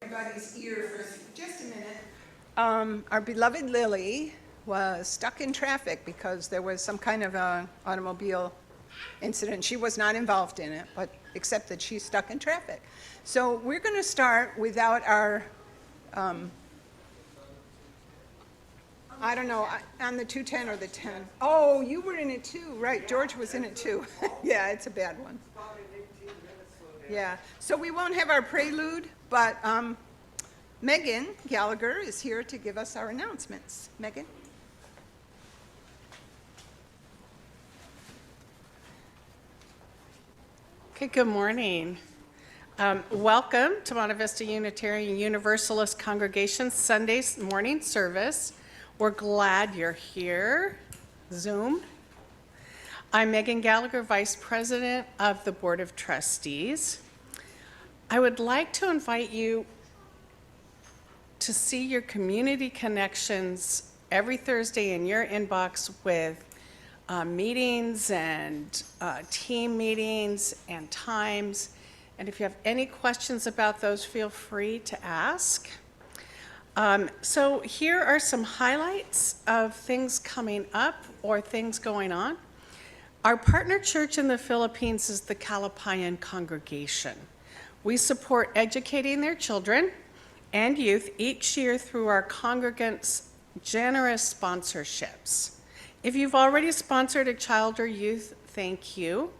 Everybody's ear for just a minute. Our beloved Lily was stuck in traffic because there was some kind of a automobile incident. She was not involved in it, but except that she's stuck in traffic. So we're going to start without our, I don't know, on the 210 or the 10. Oh, you were in it too, right? George was in it too. Yeah, it's a bad one. Yeah, so we won't have our prelude, but Megan Gallagher is here to give us our announcements. Megan? Okay, good morning. Welcome to Monte Vista Unitarian Universalist Congregation Sunday morning service. We're glad you're here. Zoom. I'm Megan Gallagher, Vice President of the Board of Trustees. I would like to invite you to see your community connections every Thursday in your inbox with meetings and team meetings and times. And if you have any questions about those, feel free to ask. So here are some highlights of things coming up or things going on. Our partner church in the Philippines is the Kalapayan Congregation. We support educating their children and youth each year through our congregants' generous sponsorships. If you've already sponsored a child or youth, thank you.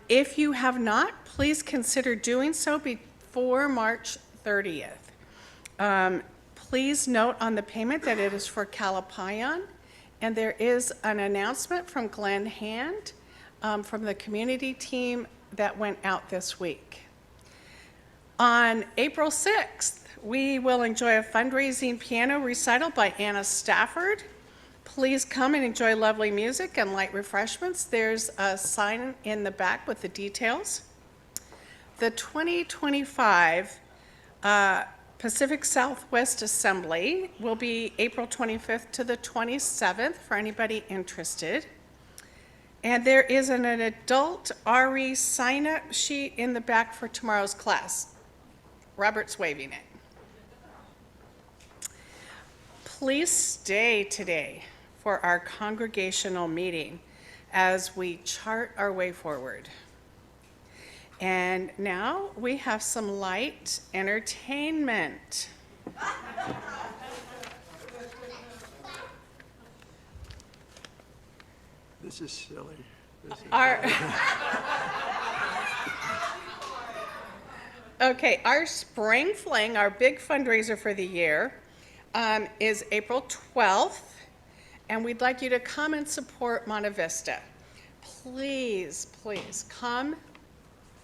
If you have not, please consider doing so before March 30th. Please note on the payment that it is for Kalapayan, and there is an announcement from Glenn Hand from the community team that went out this week. On April 6th, we will enjoy a fundraising piano recital by Anna Stafford. Please come and enjoy lovely music and light refreshments. There's a sign in the back with the details. The 2025 Pacific Southwest Assembly will be April 25th to the 27th for anybody interested. And there is an adult RE sign-up sheet in the back for tomorrow's class. Robert's waving it. Please stay today for our congregational meeting as we chart our way forward. And now we have some light entertainment. This is silly. Our Spring Fling, our big fundraiser for the year, is April 12th, and we'd like you to come and support Monte Vista. Please, please come.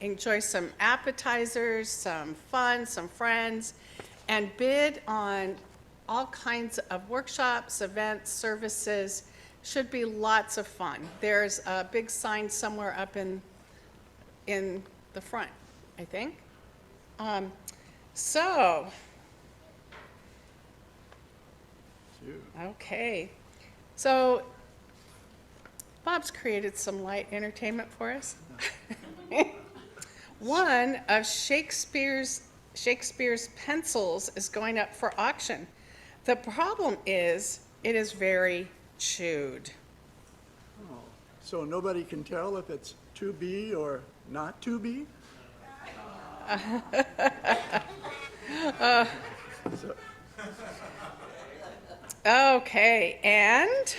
Enjoy some appetizers, some fun, some friends, and bid on all kinds of workshops, events, services. Should be lots of fun. There's a big sign somewhere up in the front, I think. Okay. So Bob's created some light entertainment for us. One of Shakespeare's pencils is going up for auction. The problem is it is very chewed. Oh, so nobody can tell if it's to be or not to be? Okay, and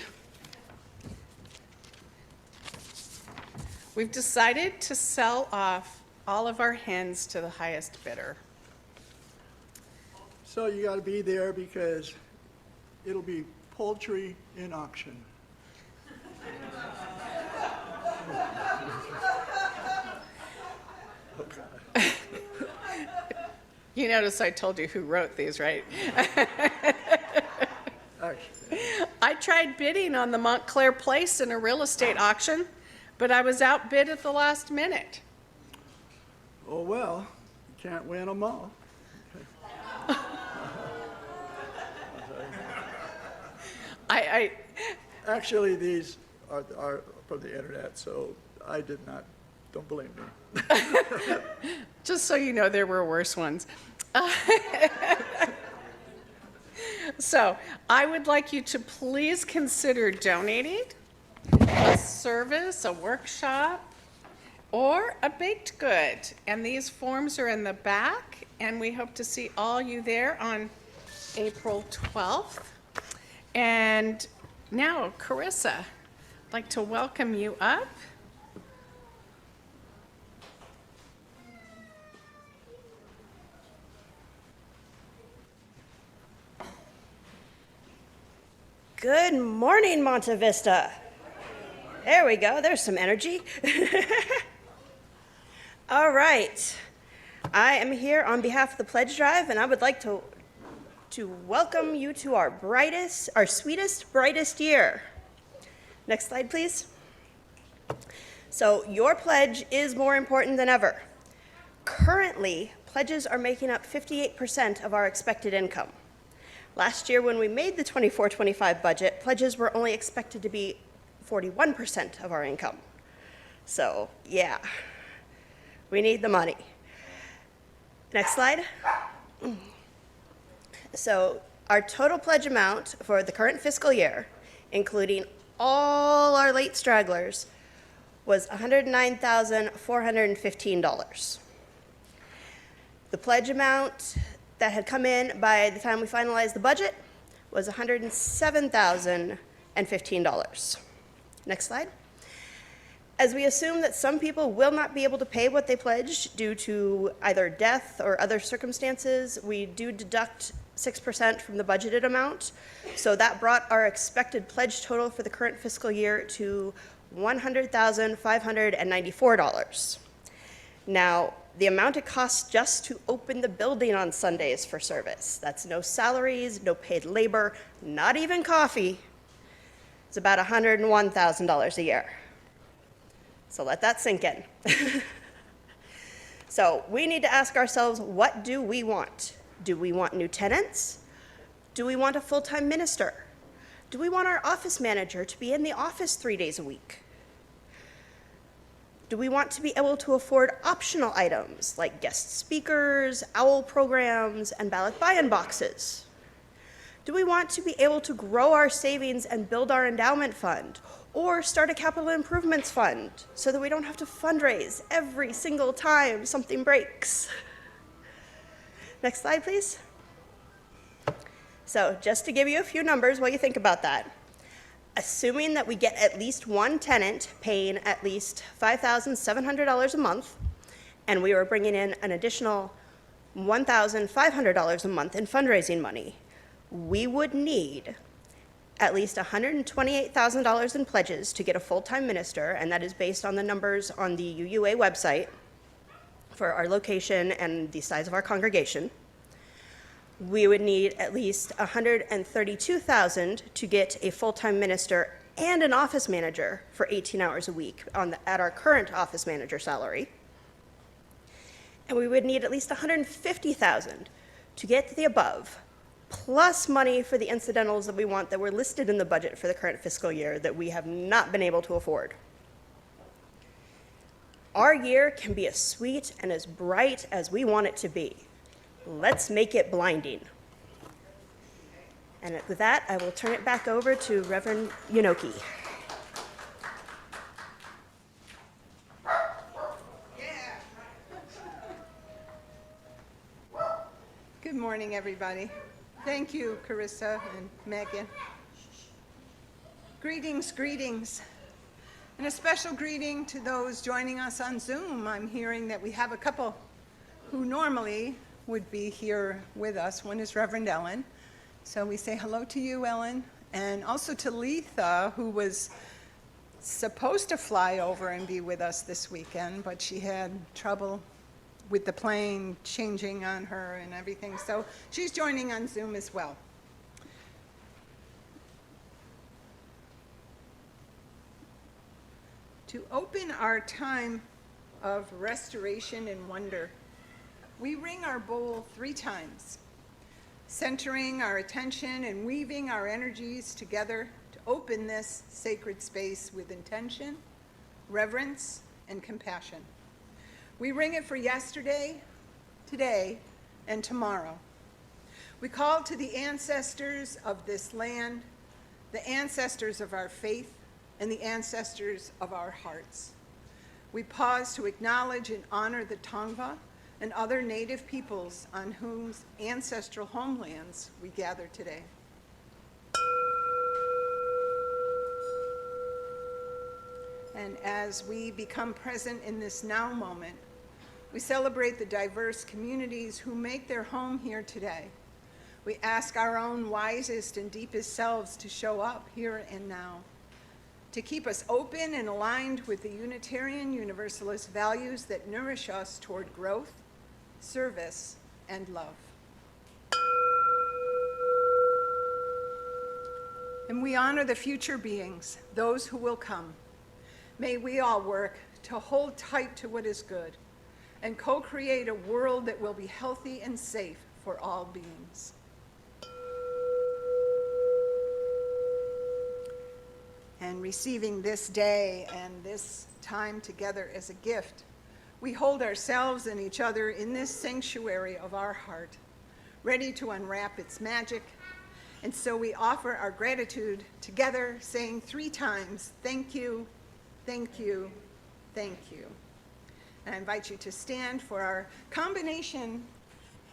we've decided to sell off all of our hens to the highest bidder. So you got to be there because it'll be poultry in auction. You notice I told you who wrote these, right? I tried bidding on the Montclair Place in a real estate auction, but I was outbid at the last minute. Oh, well, you can't win them all. Actually, these are from the internet, so I did not, don't blame me. Just so you know, there were worse ones. So I would like you to please consider donating a service, a workshop, or a baked good. And these forms are in the back, and we hope to see all you there on April 12th. And now, Carissa, I'd like to welcome you up. Good morning, Monte Vista. There we go. There's some energy. All right. I am here on behalf of the pledge drive, and I would like to welcome you to our sweetest, brightest year. Next slide, please. So your pledge is more important than ever. Currently, pledges are making up 58% of our expected income. Last year, when we made the 24-25 budget, pledges were only expected to be 41% of our income. So, yeah, we need the money. Next slide. So, our total pledge amount for the current fiscal year, including all our late stragglers, was $109,415. The pledge amount that had come in by the time we finalized the budget was $107,015. Next slide. As we assume that some people will not be able to pay what they pledged due to either death or other circumstances, we do deduct 6% from the budgeted amount. So that brought our expected pledge total for the current fiscal year to $100,594. Now, the amount it costs just to open the building on Sundays for service, that's no salaries, no paid labor, not even coffee, it's about $101,000 a year. So let that sink in. So we need to ask ourselves, what do we want? Do we want new tenants? Do we want a full-time minister? Do we want our office manager to be in the office 3 days a week? Do we want to be able to afford optional items like guest speakers, OWL programs, and ballot buy-in boxes? Do we want to be able to grow our savings and build our endowment fund, or start a capital improvements fund so that we don't have to fundraise every single time something breaks? Next slide, please. So just to give you a few numbers while you think about that, assuming that we get at least one tenant paying at least $5,700 a month, and we were bringing in an additional $1,500 a month in fundraising money, we would need at least $128,000 in pledges to get a full-time minister, and that is based on the numbers on the UUA website for our location and the size of our congregation. We would need at least $132,000 to get a full-time minister and an office manager for 18 hours a week at our current office manager salary. And we would need at least $150,000 to get the above, plus money for the incidentals that we want that were listed in the budget for the current fiscal year that we have not been able to afford. Our year can be as sweet and as bright as we want it to be. Let's make it blinding. And with that, I will turn it back over to Reverend Yenoki. Good morning, everybody. Thank you, Carissa and Megan. Greetings, greetings. And a special greeting to those joining us on Zoom. I'm hearing that we have a couple who normally would be here with us. One is Reverend Ellen. So we say hello to you, Ellen, and also to Letha, who was supposed to fly over and be with us this weekend, but she had trouble with the plane changing on her and everything. So she's joining on Zoom as well. To open our time of restoration and wonder, we ring our bowl 3 times, centering our attention and weaving our energies together to open this sacred space with intention, reverence, and compassion. We ring it for yesterday, today, and tomorrow. We call to the ancestors of this land, the ancestors of our faith, and the ancestors of our hearts. We pause to acknowledge and honor the Tongva and other native peoples on whose ancestral homelands we gather today. And as we become present in this now moment, we celebrate the diverse communities who make their home here today. We ask our own wisest and deepest selves to show up here and now, to keep us open and aligned with the Unitarian Universalist values that nourish us toward growth, service, and love. And we honor the future beings, those who will come. May we all work to hold tight to what is good and co-create a world that will be healthy and safe for all beings. And receiving this day and this time together as a gift, we hold ourselves and each other in this sanctuary of our heart, ready to unwrap its magic. And so we offer our gratitude together, saying 3 times, thank you, thank you, thank you. And I invite you to stand for our combination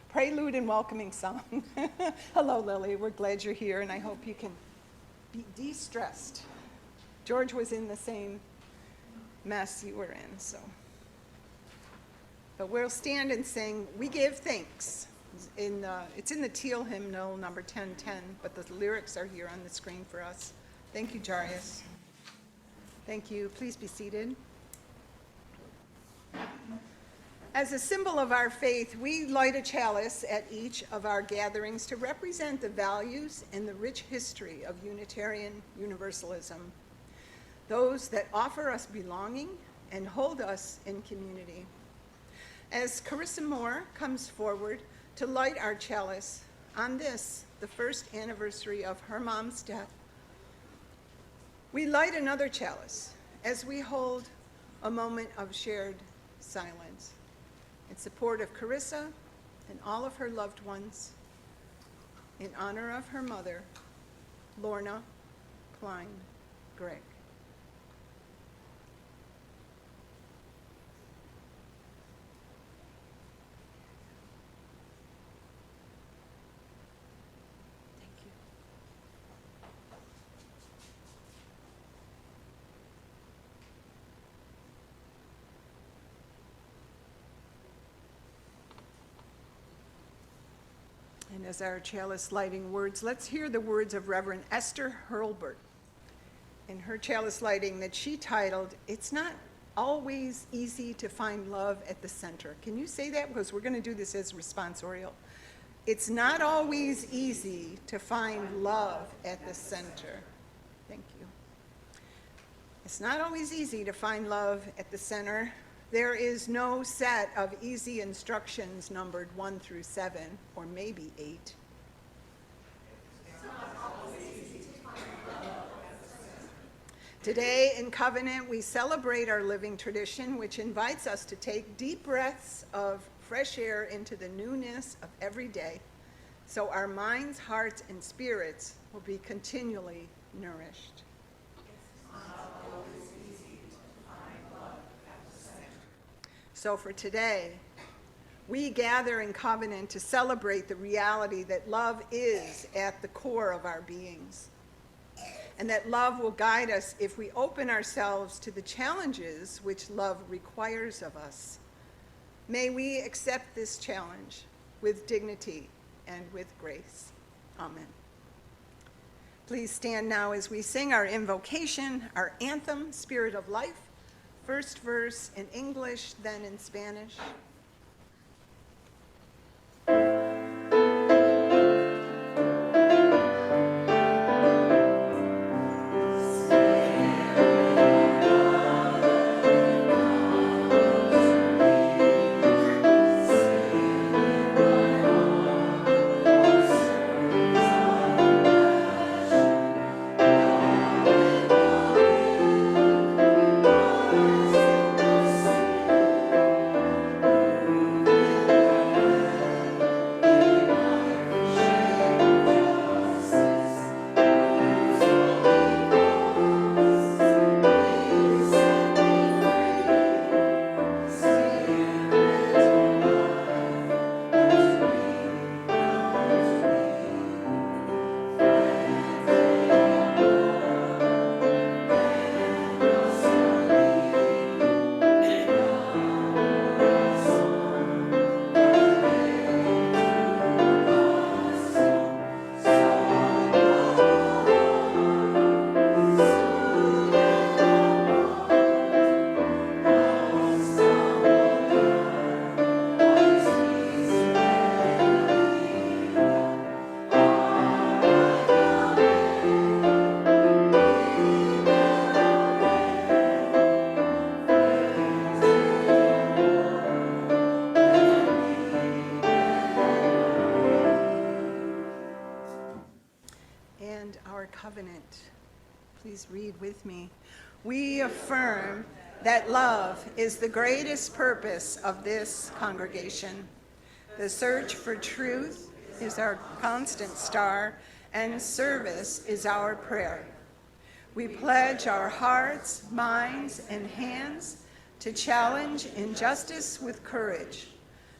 prelude and welcoming song. Hello, Lily. We're glad you're here, and I hope you can be de-stressed. George was in the same mess you were in, so. But we'll stand and sing, We Give Thanks. It's in the Teal hymnal, number 1010, but the lyrics are here on the screen for us. Thank you, Jaryus. Thank you. Please be seated. As a symbol of our faith, we light a chalice at each of our gatherings to represent the values and the rich history of Unitarian Universalism, those that offer us belonging and hold us in community. As Carissa Moore comes forward to light our chalice on this, the first anniversary of her mom's death, we light another chalice as we hold a moment of shared silence in support of Carissa and all of her loved ones, in honor of her mother, Lorna Klein Gregg. And as our chalice lighting words, let's hear the words of Reverend Esther Hurlbert in her chalice lighting that she titled, It's Not Always Easy to Find Love at the Center. Can you say that? Because we're going to do this as responsorial. It's not always easy to find love at the center. Thank you. It's not always easy to find love at the center. There is no set of easy instructions numbered 1 through 7, or maybe 8. Today in Covenant, we celebrate our living tradition, which invites us to take deep breaths of fresh air into the newness of every day, so our minds, hearts, and spirits will be continually nourished. So for today, we gather in covenant to celebrate the reality that love is at the core of our beings, and that love will guide us if we open ourselves to the challenges which love requires of us. May we accept this challenge with dignity and with grace. Amen. Please stand now as we sing our invocation, our anthem, Spirit of Life. First verse in English, then in Spanish. Please read with me. We affirm that love is the greatest purpose of this congregation. The search for truth is our constant star, and service is our prayer. We pledge our hearts, minds, and hands to challenge injustice with courage,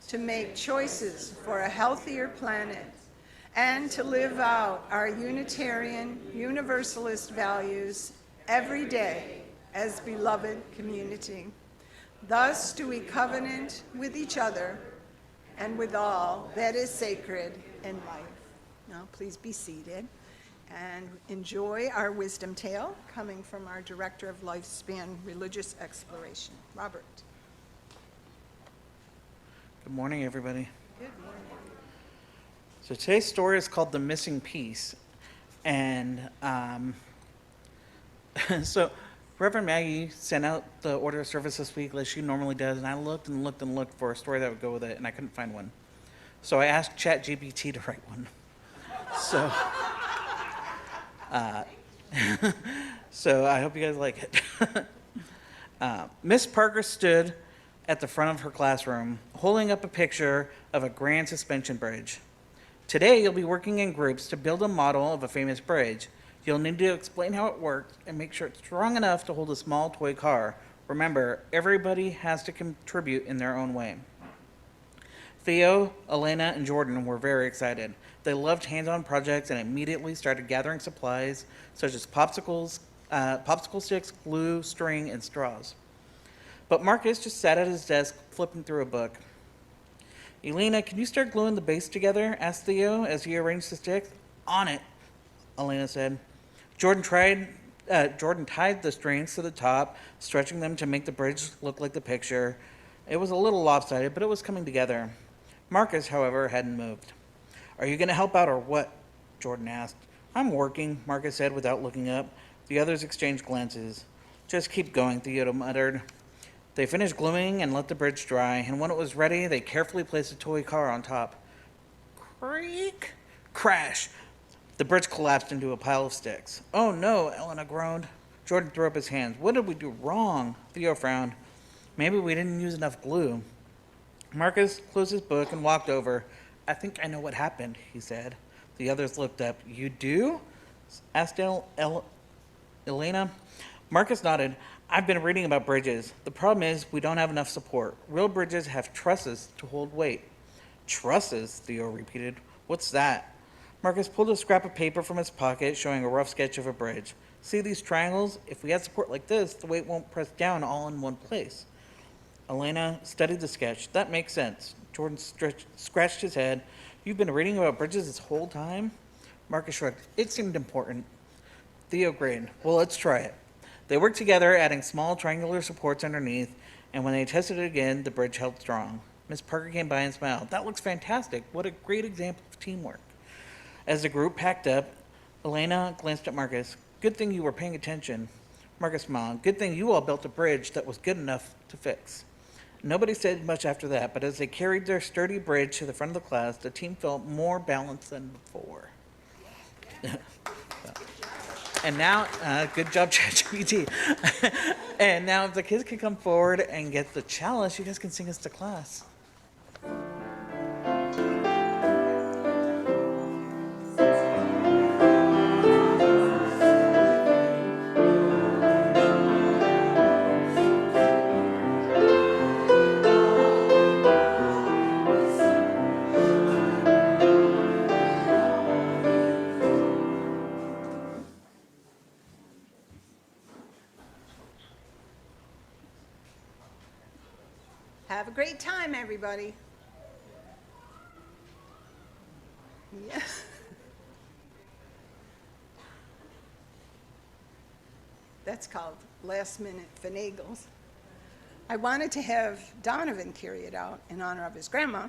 to make choices for a healthier planet, and to live out our Unitarian, Universalist values every day as beloved community. Thus do we covenant with each other and with all that is sacred in life. Now, please be seated and enjoy our wisdom tale coming from our Director of Lifespan Religious Exploration, Robert. Good morning, everybody. Good morning. So today's story is called The Missing Piece. And so Reverend Maggie sent out the order of service this week like she normally does, and I looked and looked and looked for a story that would go with it, and I couldn't find one. So I asked ChatGPT to write one. So, so I hope you guys like it. Miss Parker stood at the front of her classroom, holding up a picture of a grand suspension bridge. Today, you'll be working in groups to build a model of a famous bridge. You'll need to explain how it works and make sure it's strong enough to hold a small toy car. Remember, everybody has to contribute in their own way. Theo, Elena, and Jordan were very excited. They loved hands-on projects and immediately started gathering supplies such as popsicle sticks, glue, string, and straws. But Marcus just sat at his desk flipping through a book. Elena, can you start gluing the base together? Asked Theo as he arranged the sticks. On it, Elena said. Jordan tied the strings to the top, stretching them to make the bridge look like the picture. It was a little lopsided, but it was coming together. Marcus, however, hadn't moved. Are you going to help out or what? Jordan asked. I'm working, Marcus said without looking up. The others exchanged glances. Just keep going, Theo muttered. They finished gluing and let the bridge dry, and when it was ready, they carefully placed a toy car on top. Creak! Crash! The bridge collapsed into a pile of sticks. Oh no, Elena groaned. Jordan threw up his hands. What did we do wrong? Theo frowned. Maybe we didn't use enough glue. Marcus closed his book and walked over. I think I know what happened, he said. The others looked up. You do? Asked Elena. Marcus nodded. I've been reading about bridges. The problem is we don't have enough support. Real bridges have trusses to hold weight. Trusses, Theo repeated. What's that? Marcus pulled a scrap of paper from his pocket, showing a rough sketch of a bridge. See these triangles? If we had support like this, the weight won't press down all in one place. Elena studied the sketch. That makes sense. Jordan scratched his head. You've been reading about bridges this whole time? Marcus shrugged. It seemed important. Theo grinned. Well, let's try it. They worked together, adding small triangular supports underneath, and when they tested it again, the bridge held strong. Miss Parker came by and smiled. That looks fantastic. What a great example of teamwork. As the group packed up, Elena glanced at Marcus. Good thing you were paying attention. Marcus smiled. Good thing you all built a bridge that was good enough to fix. Nobody said much after that, but as they carried their sturdy bridge to the front of the class, the team felt more balanced than before. And now, good job, ChatGPT. And now if the kids can come forward and get the chalice, you guys can sing us to class. Have a great time, everybody. Yeah. That's called last-minute finagles. I wanted to have Donovan carry it out in honor of his grandma,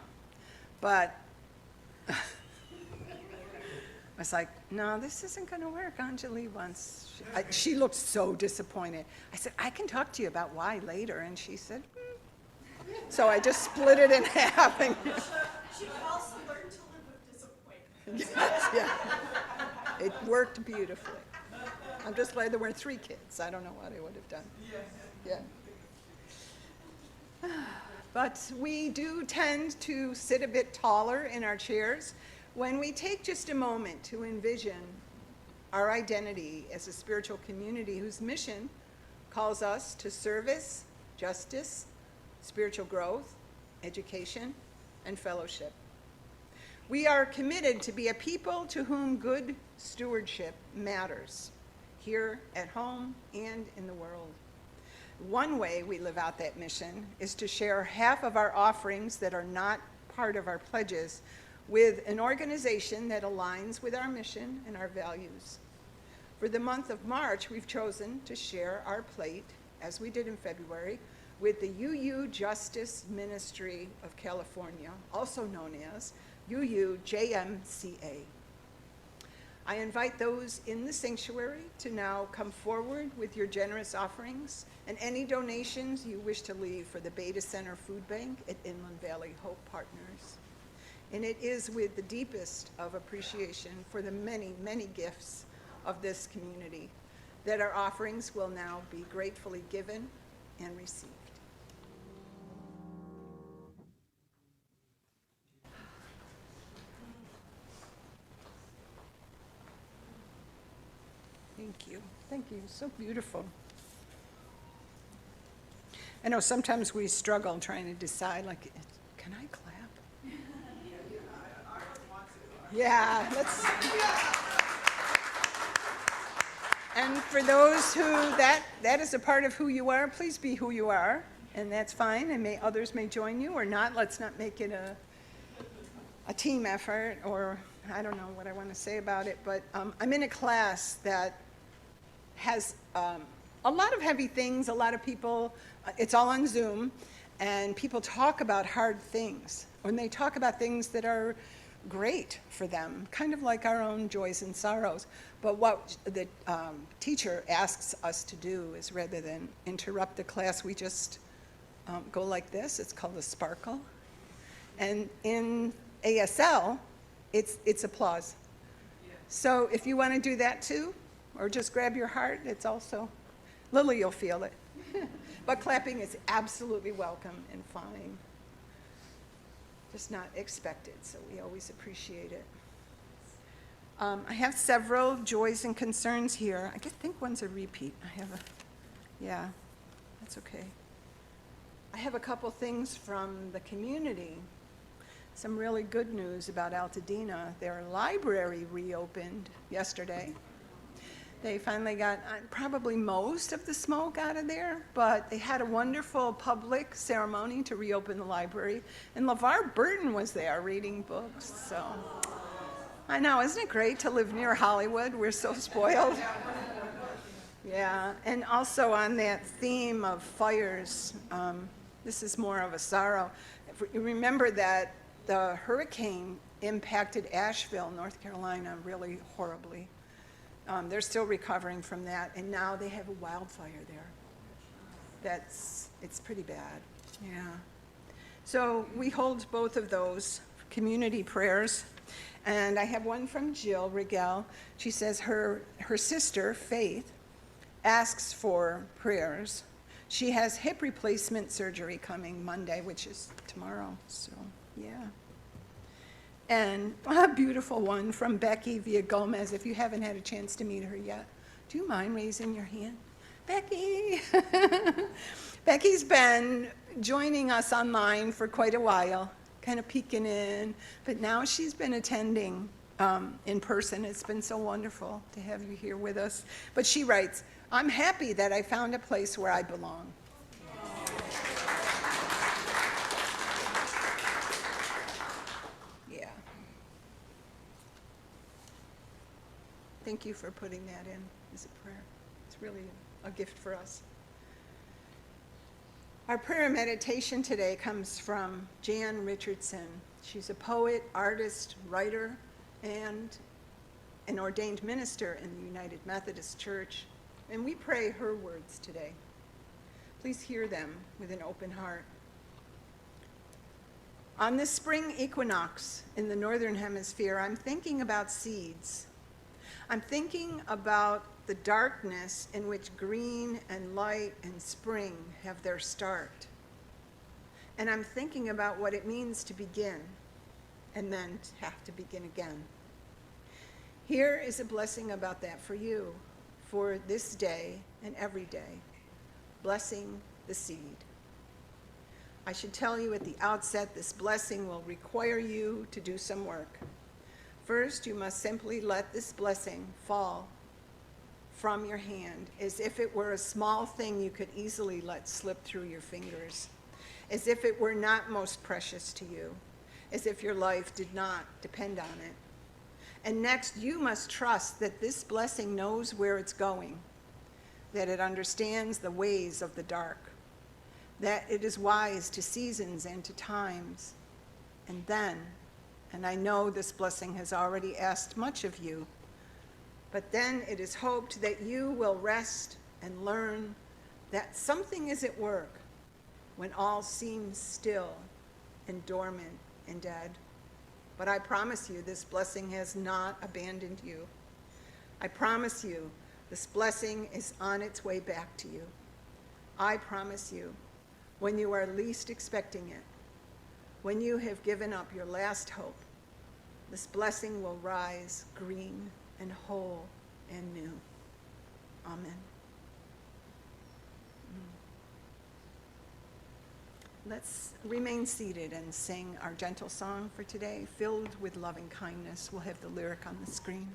but I was like, no, this isn't going to work. Anjali wants, she looked so disappointed. I said, I can talk to you about why later, and she said, So I just split it in half. And She also learned to live with disappointment. yes, yeah. It worked beautifully. I'm just glad there weren't 3 kids. I don't know what I would have done. Yeah. But we do tend to sit a bit taller in our chairs when we take just a moment to envision our identity as a spiritual community whose mission calls us to service, justice, spiritual growth, education, and fellowship. We are committed to be a people to whom good stewardship matters, here at home and in the world. One way we live out that mission is to share half of our offerings that are not part of our pledges with an organization that aligns with our mission and our values. For the month of March, we've chosen to share our plate, as we did in February, with the UU Justice Ministry of California, also known as UUJMCA. I invite those in the sanctuary to now come forward with your generous offerings and any donations you wish to leave for the Beta Center Food Bank at Inland Valley Hope Partners. And it is with the deepest of appreciation for the many, many gifts of this community that our offerings will now be gratefully given and received. Thank you. Thank you. So beautiful. I know sometimes we struggle trying to decide, like, can I clap? Yeah, let's. And for those who that is a part of who you are, please be who you are, and that's fine. And others may join you or not. Let's not make it a team effort, or I don't know what I want to say about it. But I'm in a class that has a lot of heavy things. A lot of people. It's all on Zoom, and people talk about hard things. When they talk about things that are great for them, kind of like our own joys and sorrows. But what the teacher asks us to do is, rather than interrupt the class, we just go like this. It's called a sparkle. And in ASL, it's applause. So if you want to do that too, or just grab your heart, it's also, Lily, you'll feel it. But clapping is absolutely welcome and fine. Just not expected, so we always appreciate it. I have several joys and concerns here. I think one's a repeat. Yeah, that's okay. I have a couple things from the community. Some really good news about Altadena. Their library reopened yesterday. They finally got probably most of the smoke out of there, but they had a wonderful public ceremony to reopen the library. And LeVar Burton was there reading books, so. I know, isn't it great to live near Hollywood? We're so spoiled. Yeah, and also on that theme of fires, this is more of a sorrow. You remember that the hurricane impacted Asheville, North Carolina, really horribly. They're still recovering from that, and now they have a wildfire there. It's pretty bad, yeah. So we hold both of those community prayers, and I have one from Jill Rigel. She says her sister, Faith, asks for prayers. She has hip replacement surgery coming Monday, which is tomorrow, so yeah. And a beautiful one from Becky via Gomez. If you haven't had a chance to meet her yet, do you mind raising your hand? Becky! Becky's been joining us online for quite a while, kind of peeking in, but now she's been attending in person. It's been so wonderful to have you here with us. But she writes, I'm happy that I found a place where I belong. Thank you for putting that in as a prayer. It's really a gift for us. Our prayer meditation today comes from Jan Richardson. She's a poet, artist, writer, and an ordained minister in the United Methodist Church. And we pray her words today. Please hear them with an open heart. On this spring equinox in the Northern Hemisphere, I'm thinking about seeds. I'm thinking about the darkness in which green and light and spring have their start. And I'm thinking about what it means to begin and then to have to begin again. Here is a blessing about that for you, for this day and every day. Blessing the seed. I should tell you at the outset, this blessing will require you to do some work. First, you must simply let this blessing fall from your hand as if it were a small thing you could easily let slip through your fingers, as if it were not most precious to you, as if your life did not depend on it. And next, you must trust that this blessing knows where it's going, that it understands the ways of the dark, that it is wise to seasons and to times. And then, and I know this blessing has already asked much of you, but then it is hoped that you will rest and learn that something is at work when all seems still and dormant and dead. But I promise you, this blessing has not abandoned you. I promise you, this blessing is on its way back to you. I promise you, when you are least expecting it, when you have given up your last hope, this blessing will rise green and whole and new. Amen. Let's remain seated and sing our gentle song for today, Filled with Loving Kindness. We'll have the lyric on the screen.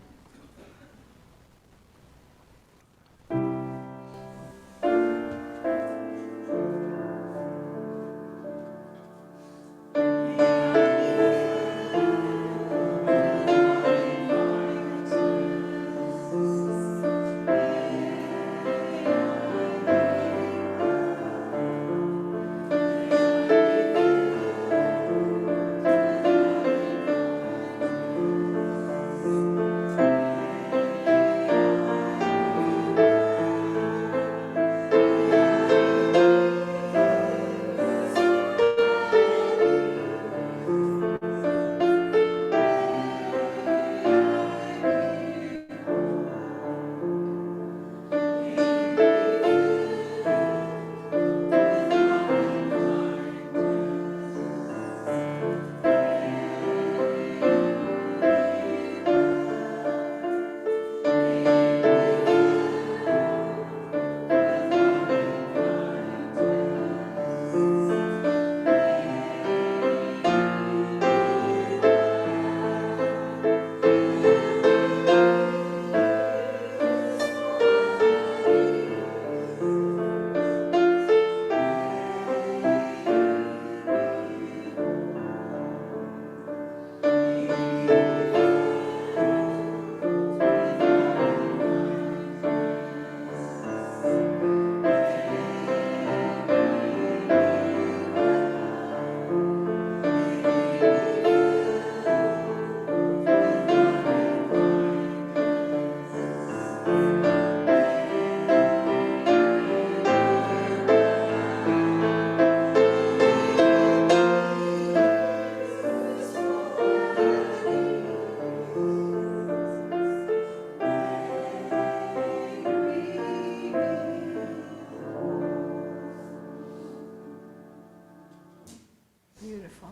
Beautiful.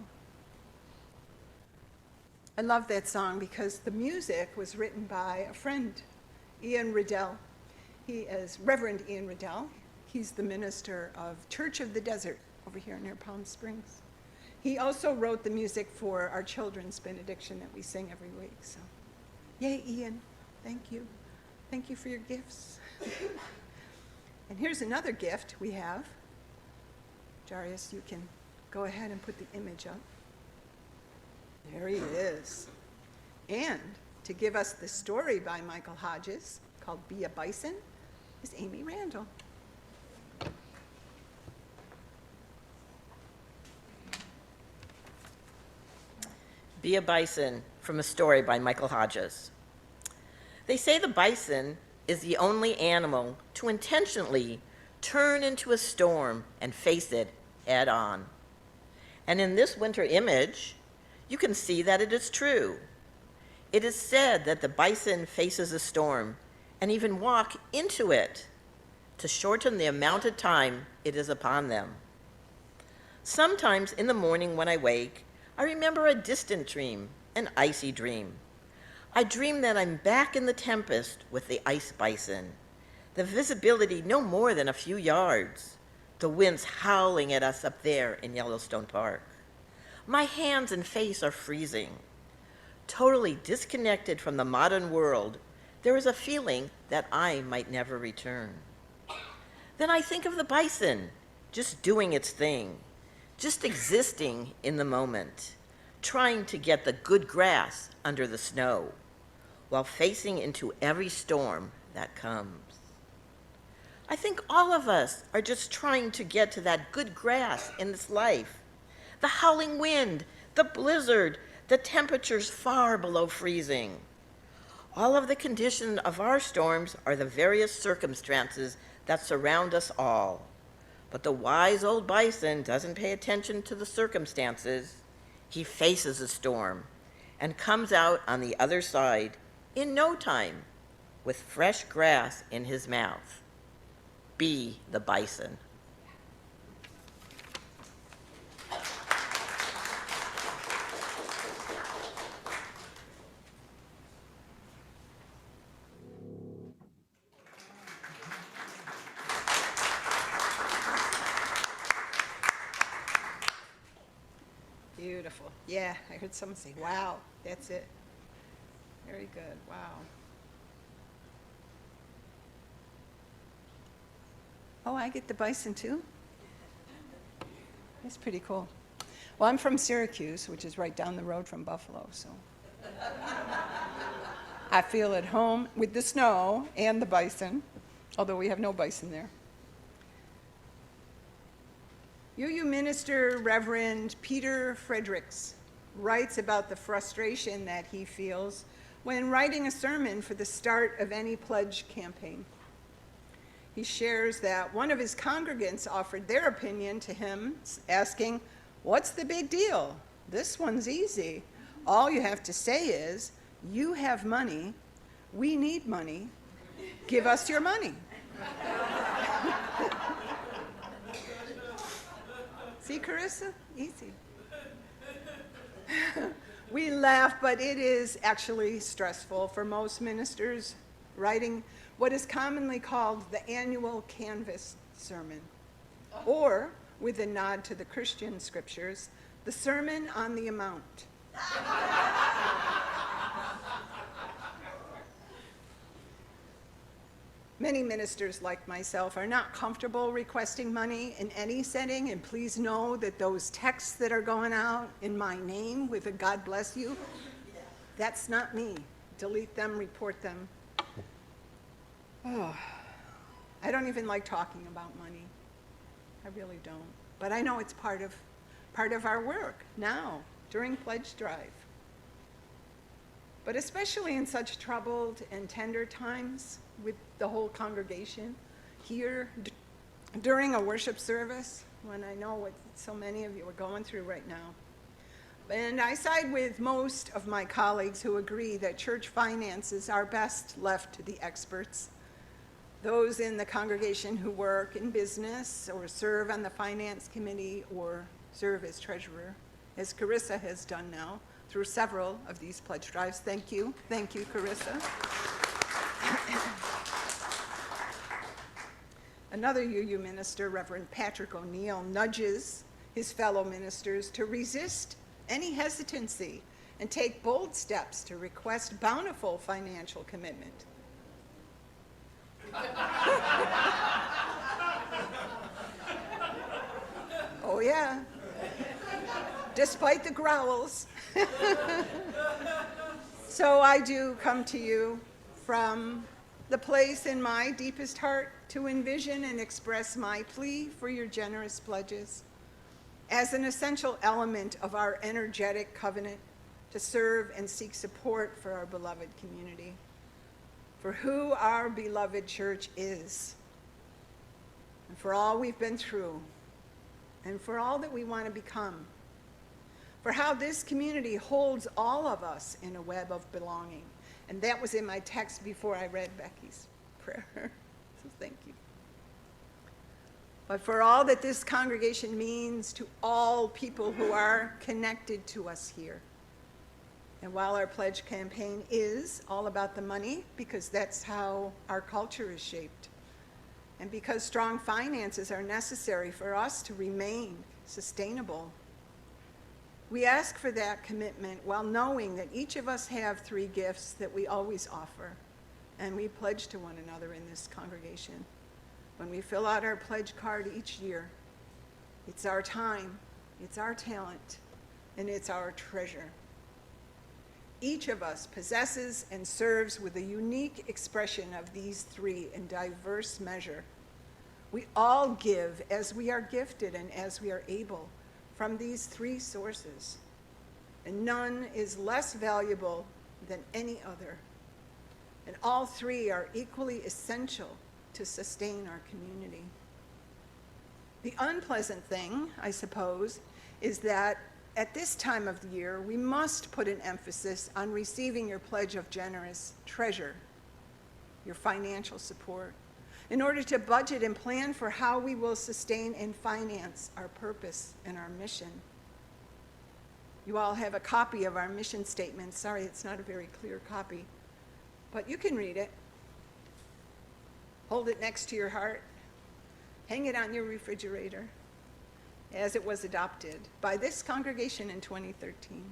I love that song because the music was written by a friend, Ian Riddell. He is Reverend Ian Riddell. He's the minister of Church of the Desert over here near Palm Springs. He also wrote the music for our children's benediction that we sing every week. So, yay, Ian. Thank you. Thank you for your gifts. And here's another gift we have. Jaryus, you can go ahead and put the image up. There he is. And to give us the story by Michael Hodges called Be a Bison is Amy Randall. Be a Bison from a story by Michael Hodges. They say the bison is the only animal to intentionally turn into a storm and face it head on. And in this winter image, you can see that it is true. It is said that the bison faces a storm and even walk into it to shorten the amount of time it is upon them. Sometimes in the morning when I wake, I remember a distant dream, an icy dream. I dream that I'm back in the tempest with the ice bison, the visibility no more than a few yards, the winds howling at us up there in Yellowstone Park. My hands and face are freezing. Totally disconnected from the modern world, there is a feeling that I might never return. Then I think of the bison, just doing its thing, just existing in the moment, trying to get the good grass under the snow, while facing into every storm that comes. I think all of us are just trying to get to that good grass in this life. The howling wind, the blizzard, the temperatures far below freezing. All of the conditions of our storms are the various circumstances that surround us all. But the wise old bison doesn't pay attention to the circumstances. He faces a storm and comes out on the other side in no time with fresh grass in his mouth. Be the bison. Beautiful. Yeah, I heard someone say, wow, that's it. Very good, wow. Oh, I get the bison too? That's pretty cool. Well, I'm from Syracuse, which is right down the road from Buffalo, so. I feel at home with the snow and the bison, although we have no bison there. UU minister Reverend Peter Fredericks writes about the frustration that he feels when writing a sermon for the start of any pledge campaign. He shares that one of his congregants offered their opinion to him, asking, "What's the big deal? This one's easy. All you have to say is, you have money, we need money, give us your money." See, Carissa? Easy. We laugh, but it is actually stressful for most ministers writing what is commonly called the annual canvas sermon, or, with a nod to the Christian scriptures, the Sermon on the Mount. Many ministers like myself are not comfortable requesting money in any setting, and please know that those texts that are going out in my name with a God bless you, that's not me. Delete them, report them. Oh, I don't even like talking about money. I really don't. But I know it's part of our work now, during Pledge Drive. But especially in such troubled and tender times with the whole congregation here during a worship service, when I know what so many of you are going through right now. And I side with most of my colleagues who agree that church finances are best left to the experts, those in the congregation who work in business or serve on the finance committee or serve as treasurer, as Carissa has done now through several of these pledge drives. Thank you, Carissa. Another UU minister, Reverend Patrick O'Neill, nudges his fellow ministers to resist any hesitancy and take bold steps to request bountiful financial commitment. Oh yeah, despite the growls. So I do come to you from the place in my deepest heart to envision and express my plea for your generous pledges as an essential element of our energetic covenant to serve and seek support for our beloved community, for who our beloved church is, and for all we've been through, and for all that we want to become, for how this community holds all of us in a web of belonging. And that was in my text before I read Becky's prayer. So thank you. But for all that this congregation means to all people who are connected to us here. And while our pledge campaign is all about the money, because that's how our culture is shaped, and because strong finances are necessary for us to remain sustainable, we ask for that commitment while knowing that each of us have 3 gifts that we always offer, and we pledge to one another in this congregation. When we fill out our pledge card each year, it's our time, it's our talent, and it's our treasure. Each of us possesses and serves with a unique expression of these 3 in diverse measure. We all give as we are gifted and as we are able from these 3 sources, and none is less valuable than any other. And all 3 are equally essential to sustain our community. The unpleasant thing, I suppose, is that at this time of the year, we must put an emphasis on receiving your pledge of generous treasure, your financial support, in order to budget and plan for how we will sustain and finance our purpose and our mission. You all have a copy of our mission statement. Sorry, it's not a very clear copy, but you can read it. Hold it next to your heart. Hang it on your refrigerator, as it was adopted by this congregation in 2013.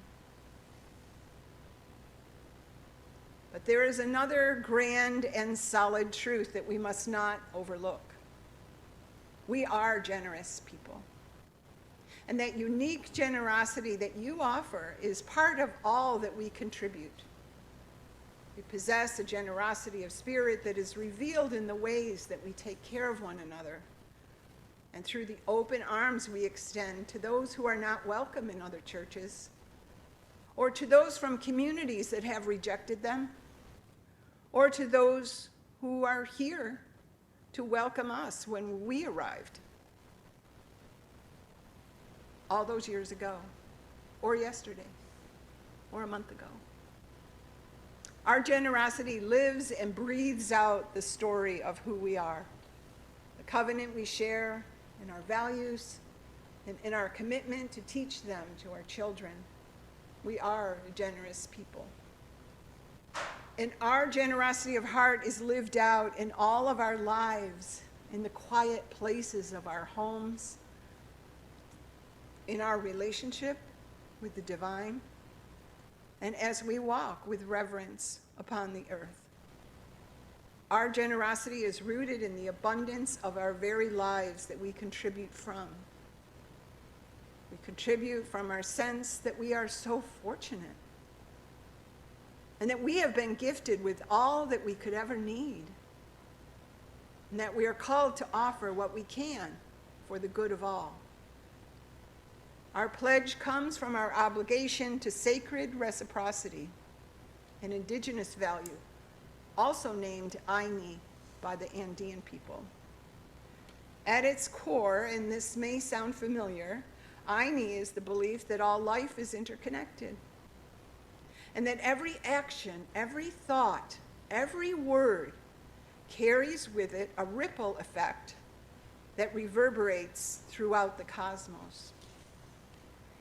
But there is another grand and solid truth that we must not overlook. We are generous people. And that unique generosity that you offer is part of all that we contribute. We possess a generosity of spirit that is revealed in the ways that we take care of one another, and through the open arms we extend to those who are not welcome in other churches, or to those from communities that have rejected them, or to those who are here to welcome us when we arrived all those years ago, or yesterday, or a month ago. Our generosity lives and breathes out the story of who we are, the covenant we share, in our values, and in our commitment to teach them to our children. We are a generous people. And our generosity of heart is lived out in all of our lives, in the quiet places of our homes, in our relationship with the divine, and as we walk with reverence upon the earth. Our generosity is rooted in the abundance of our very lives that we contribute from. We contribute from our sense that we are so fortunate, and that we have been gifted with all that we could ever need, and that we are called to offer what we can for the good of all. Our pledge comes from our obligation to sacred reciprocity, an indigenous value, also named Aini by the Andean people. At its core, and this may sound familiar, Aini is the belief that all life is interconnected, and that every action, every thought, every word carries with it a ripple effect that reverberates throughout the cosmos.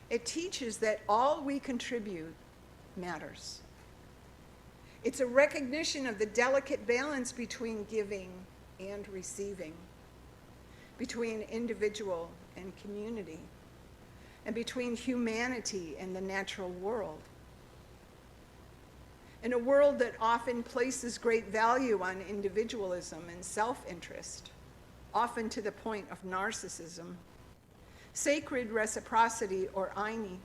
It teaches that all we contribute matters. It's a recognition of the delicate balance between giving and receiving, between individual and community, and between humanity and the natural world. In a world that often places great value on individualism and self-interest, often to the point of narcissism, sacred reciprocity, or Aini,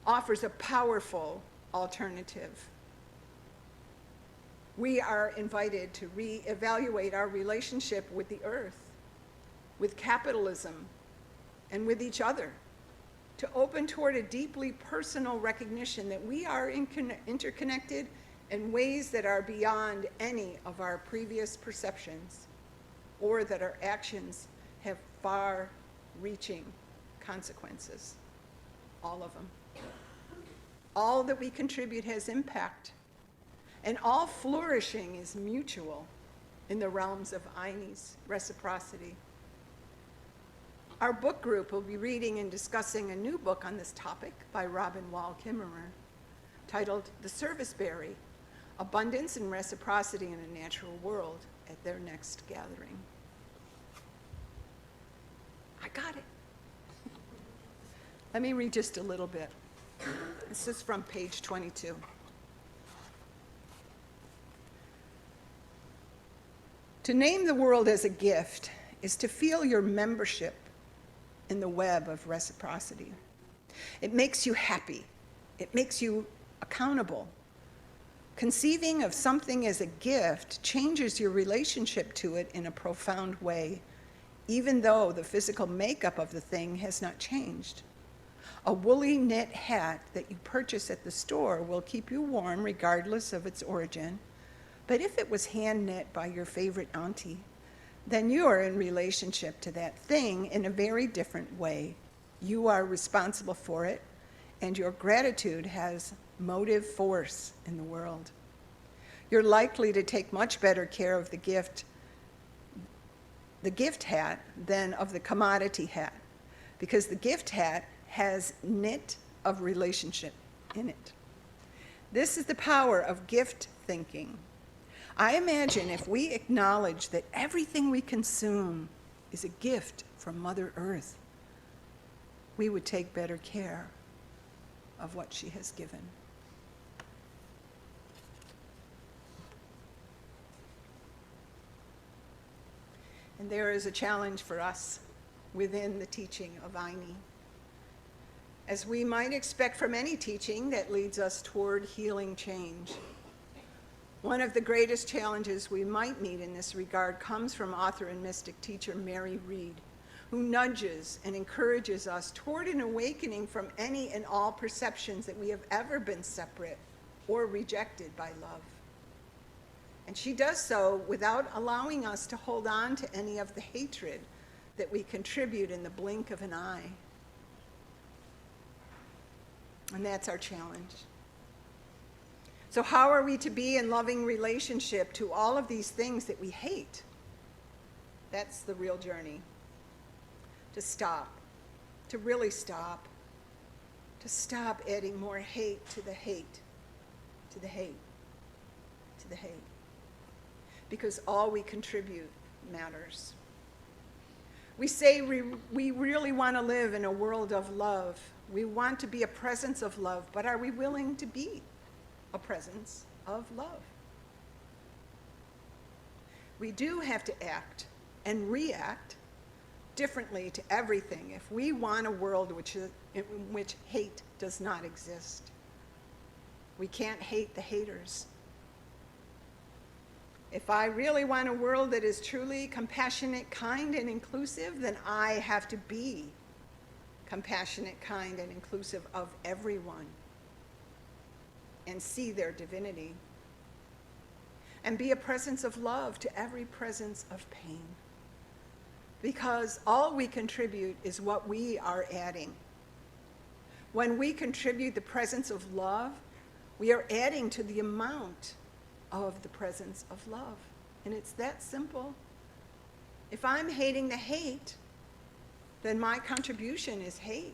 offers a powerful alternative. We are invited to reevaluate our relationship with the earth, with capitalism, and with each other, to open toward a deeply personal recognition that we are interconnected in ways that are beyond any of our previous perceptions, or that our actions have far-reaching consequences, all of them. All that we contribute has impact, and all flourishing is mutual in the realms of Eine's reciprocity. Our book group will be reading and discussing a new book on this topic by Robin Wall Kimmerer, titled The Serviceberry: Abundance and Reciprocity in a Natural World, at their next gathering. I got it. Let me read just a little bit. This is from page 22. To name the world as a gift is to feel your membership in the web of reciprocity. It makes you happy. It makes you accountable. Conceiving of something as a gift changes your relationship to it in a profound way, even though the physical makeup of the thing has not changed. A woolly knit hat that you purchase at the store will keep you warm regardless of its origin. But if it was hand knit by your favorite auntie, then you are in relationship to that thing in a very different way. You are responsible for it, and your gratitude has motive force in the world. You're likely to take much better care of the gift hat than of the commodity hat, because the gift hat has knit of relationship in it. This is the power of gift thinking. I imagine if we acknowledge that everything we consume is a gift from Mother Earth, we would take better care of what she has given. And there is a challenge for us within the teaching of Aine. As we might expect from any teaching that leads us toward healing change. One of the greatest challenges we might meet in this regard comes from author and mystic teacher Mary Reed, who nudges and encourages us toward an awakening from any and all perceptions that we have ever been separate or rejected by love. And she does so without allowing us to hold on to any of the hatred that we contribute in the blink of an eye. And that's our challenge. So how are we to be in loving relationship to all of these things that we hate? That's the real journey. To stop, to really stop, to stop adding more hate to the hate, to the hate, to the hate. Because all we contribute matters. We say we really want to live in a world of love. We want to be a presence of love, but are we willing to be a presence of love? We do have to act and react differently to everything if we want a world in which hate does not exist. We can't hate the haters. If I really want a world that is truly compassionate, kind, and inclusive, then I have to be compassionate, kind, and inclusive of everyone and see their divinity and be a presence of love to every presence of pain. Because all we contribute is what we are adding. When we contribute the presence of love, we are adding to the amount of the presence of love. And it's that simple. If I'm hating the hate, then my contribution is hate.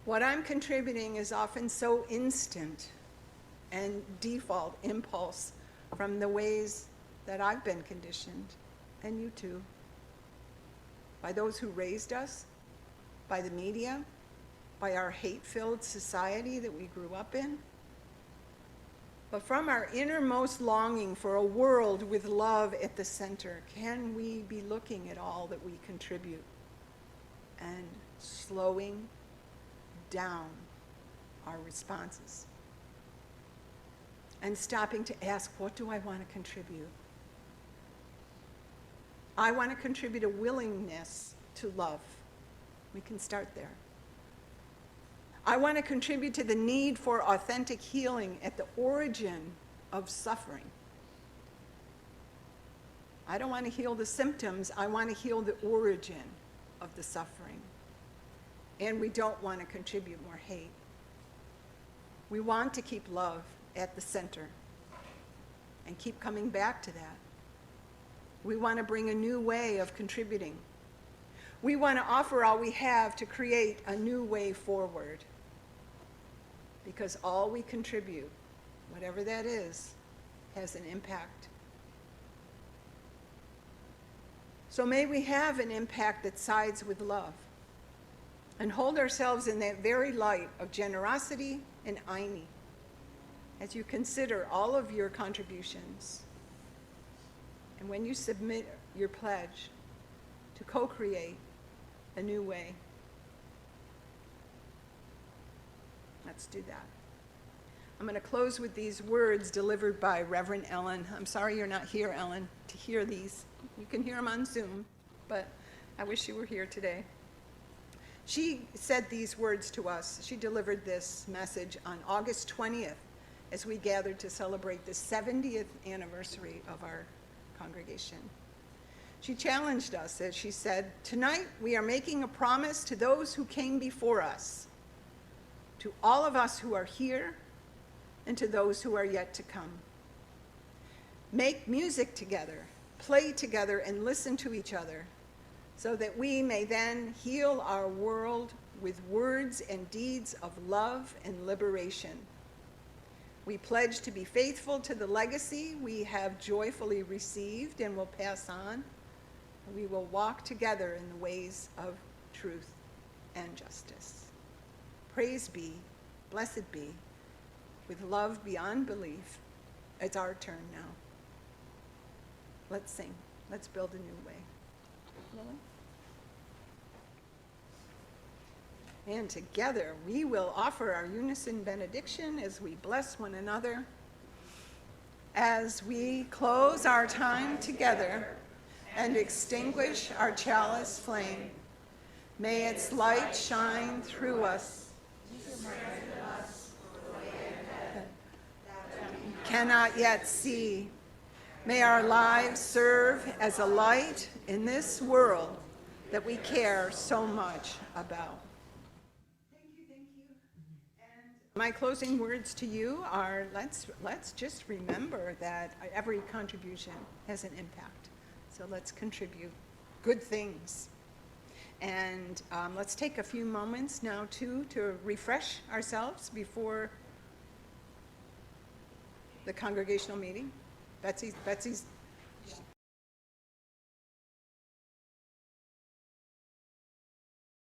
What I'm contributing is often so instant and default impulse from the ways that I've been conditioned, and you too, by those who raised us, by the media, by our hate-filled society that we grew up in. But from our innermost longing for a world with love at the center, can we be looking at all that we contribute and slowing down our responses and stopping to ask, what do I want to contribute? I want to contribute a willingness to love. We can start there. I want to contribute to the need for authentic healing at the origin of suffering. I don't want to heal the symptoms, I want to heal the origin of the suffering. and we don't want to contribute more hate. We want to keep love at the center and keep coming back to that. We want to bring a new way of contributing. We want to offer all we have to create a new way forward. Because all we contribute, whatever that is, has an impact. So may we have an impact that sides with love and hold ourselves in that very light of generosity and Aini as you consider all of your contributions. And when you submit your pledge to co-create a new way, let's do that. I'm going to close with these words delivered by Reverend Ellen. I'm sorry you're not here, Ellen, to hear these. You can hear them on Zoom, but I wish you were here today. She said these words to us. She delivered this message on August 20th as we gathered to celebrate the 70th anniversary of our congregation. She challenged us as she said, "Tonight we are making a promise to those who came before us, to all of us who are here, and to those who are yet to come. Make music together, play together, and listen to each other, so that we may then heal our world with words and deeds of love and liberation. We pledge to be faithful to the legacy we have joyfully received and will pass on. We will walk together in the ways of truth and justice. Praise be, blessed be, with love beyond belief. It's our turn now. Let's sing. Let's build a new way." Lily? And together we will offer our unison benediction as we bless one another. As we close our time together and extinguish our chalice flame, may its light shine through us. Cannot yet see. May our lives serve as a light in this world that we care so much about. Thank you. And my closing words to you are, let's just remember that every contribution has an impact. So let's contribute good things. And let's take a few moments now, too, to refresh ourselves before the congregational meeting. Betsy's